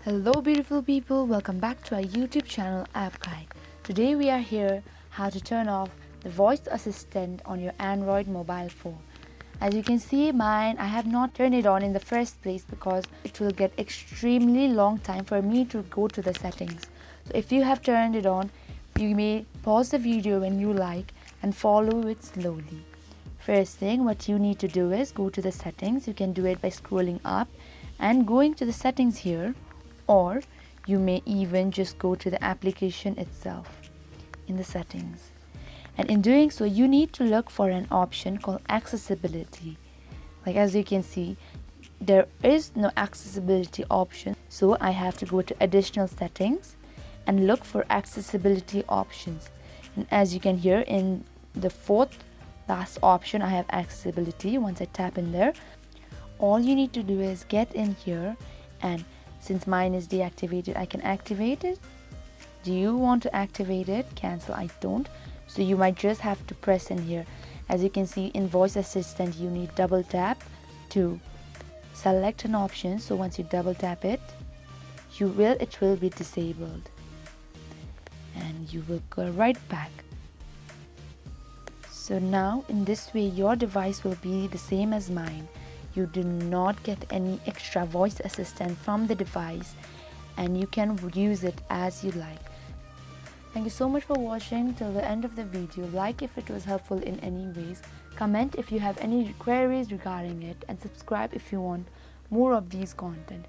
Hello beautiful people, welcome back to our YouTube channel App Guide. Today we are here how to turn off the voice assistant on your Android mobile phone. As you can see mine, I have not turned it on in the first place because it will get extremely long time for me to go to the settings. So if you have turned it on, you may pause the video when you like and follow it slowly. First thing what you need to do is go to the settings. You can do it by scrolling up and going to the settings here, or you may even just go to the application itself in the settings. And in doing so, you need to look for an option called accessibility. Like as you can see, there is no accessibility option, so I have to go to additional settings and look for accessibility options. And as you can hear in the fourth last option, I have accessibility. Once I tap in there, all you need to do is get in here, and since mine is deactivated, I can activate it. Do you want to activate it? Cancel. I don't. So you might just have to press in here. As you can see in voice assistant, you need double tap to select an option. So once you double tap it, it will be disabled, and you will go right back. So now in this way your device will be the same as mine. You do not get any extra voice assistant from the device, and you can use it as you like. Thank you so much for watching till the end of the video. Like if it was helpful in any ways, comment if you have any queries regarding it, and subscribe if you want more of these content.